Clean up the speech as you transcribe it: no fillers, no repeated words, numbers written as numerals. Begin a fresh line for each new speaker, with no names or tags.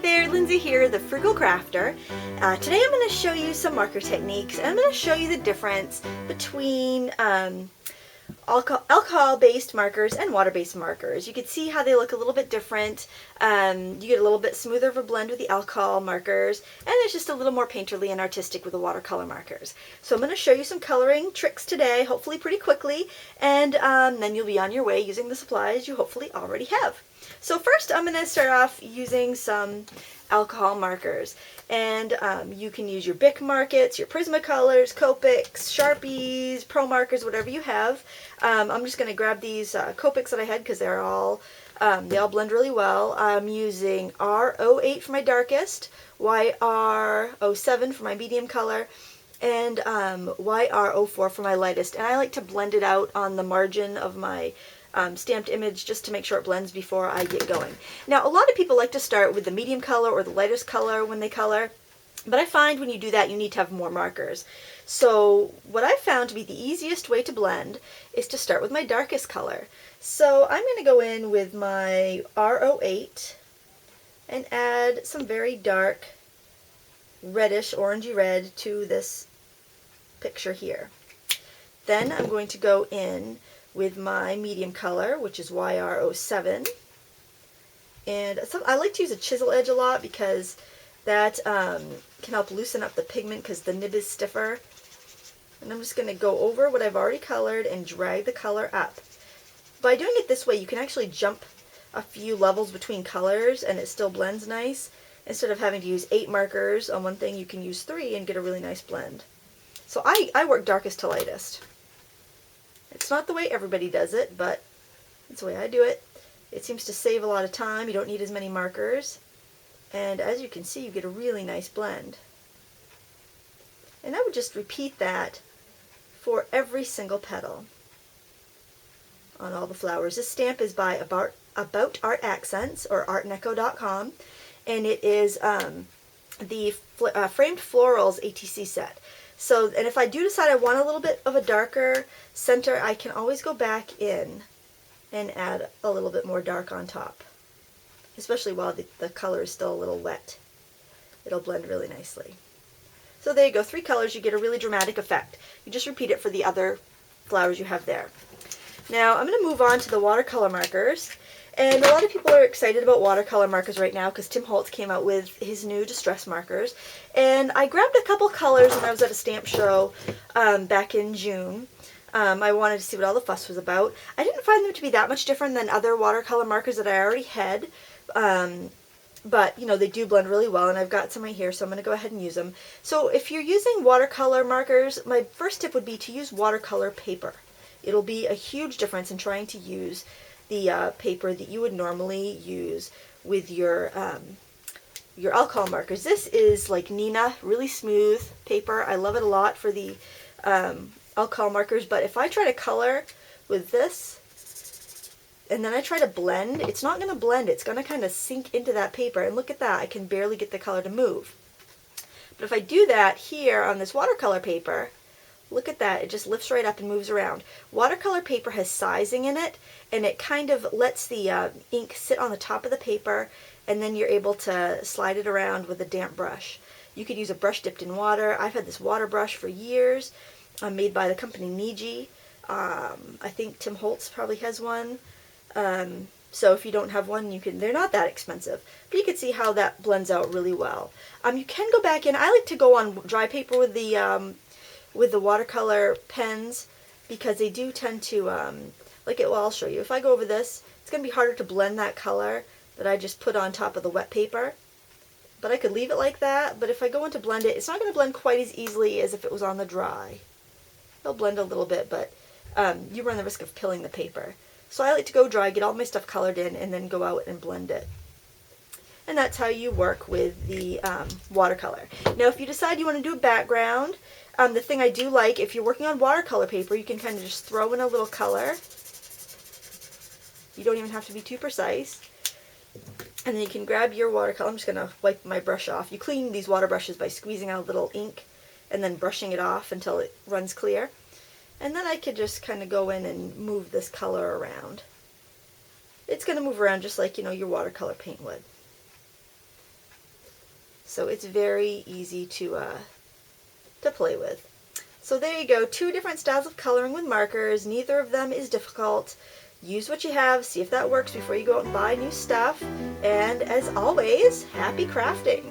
there, Lindsay here, the Frugal Crafter. Today I'm going to show you some marker techniques, and I'm going to show you the difference between alcohol-based markers and water-based markers. You can see how they look a little bit different. You get a little bit smoother of a blend with the alcohol markers, and it's just a little more painterly and artistic with the watercolor markers. So I'm going to show you some coloring tricks today, hopefully pretty quickly, and then you'll be on your way using the supplies you hopefully already have. So first I'm going to start off using some alcohol markers, and you can use your Bic markers, your Prismacolors, Copics, Sharpies, Pro markers, whatever you have. I'm just going to grab these Copics that I had because they all blend really well. I'm using R08 for my darkest, YR07 for my medium color, and YR04 for my lightest. And I like to blend it out on the margin of my stamped image just to make sure it blends before I get going. Now, a lot of people like to start with the medium color or the lightest color when they color, but I find when you do that you need to have more markers. So what I found to be the easiest way to blend is to start with my darkest color. So I'm going to go in with my R08 and add some very dark reddish orangey red to this picture here. Then I'm going to go in with my medium color, which is YR07. And I like to use a chisel edge a lot because that can help loosen up the pigment because the nib is stiffer. And I'm just going to go over what I've already colored and drag the color up. By doing it this way, you can actually jump a few levels between colors and it still blends nice. Instead of having to use 8 markers on one thing, you can use 3 and get a really nice blend. So I work darkest to lightest. It's not the way everybody does it, but it's the way I do it. It seems to save a lot of time. You don't need as many markers. And as you can see, you get a really nice blend. And I would just repeat that for every single petal on all the flowers. This stamp is by About Art Accents, or artneco.com, and it is the Framed Florals ATC set. So, and if I do decide I want a little bit of a darker center, I can always go back in and add a little bit more dark on top, especially while the color is still a little wet. It'll blend really nicely. So there you go, 3 colors, you get a really dramatic effect. You just repeat it for the other flowers you have there. Now I'm going to move on to the watercolor markers. And a lot of people are excited about watercolor markers right now because Tim Holtz came out with his new distress markers. And I grabbed a couple colors when I was at a stamp show back in June. I wanted to see what all the fuss was about. I didn't find them to be that much different than other watercolor markers that I already had. But, you know, they do blend really well, and I've got some right here, so I'm going to go ahead and use them. So if you're using watercolor markers, my first tip would be to use watercolor paper. It'll be a huge difference in trying to use the paper that you would normally use with your alcohol markers. This is like Nina, really smooth paper. I love it a lot for the alcohol markers, but if I try to color with this and then I try to blend, it's not going to blend. It's going to kind of sink into that paper, and look at that. I can barely get the color to move. But if I do that here on this watercolor paper, look at that, it just lifts right up and moves around. Watercolor paper has sizing in it, and it kind of lets the ink sit on the top of the paper, and then you're able to slide it around with a damp brush. You could use a brush dipped in water. I've had this water brush for years, made by the company Niji. I think Tim Holtz probably has one. So if you don't have one, they're not that expensive. But you can see how that blends out really well. You can go back in. I like to go on dry paper with the watercolor pens because they do tend to, well, I'll show you. If I go over this, it's going to be harder to blend that color that I just put on top of the wet paper. But I could leave it like that, but if I go in to blend it, it's not going to blend quite as easily as if it was on the dry. It'll blend a little bit, but you run the risk of pilling the paper. So I like to go dry, get all my stuff colored in, and then go out and blend it. And that's how you work with the watercolor. Now if you decide you want to do a background, the thing I do like, if you're working on watercolor paper, you can kind of just throw in a little color. You don't even have to be too precise. And then you can grab your watercolor. I'm just going to wipe my brush off. You clean these water brushes by squeezing out a little ink and then brushing it off until it runs clear. And then I could just kind of go in and move this color around. It's going to move around just like, you know, your watercolor paint would. So it's very easy to play with. So there you go, 2 different styles of coloring with markers. Neither of them is difficult. Use what you have, see if that works before you go out and buy new stuff. And as always, happy crafting!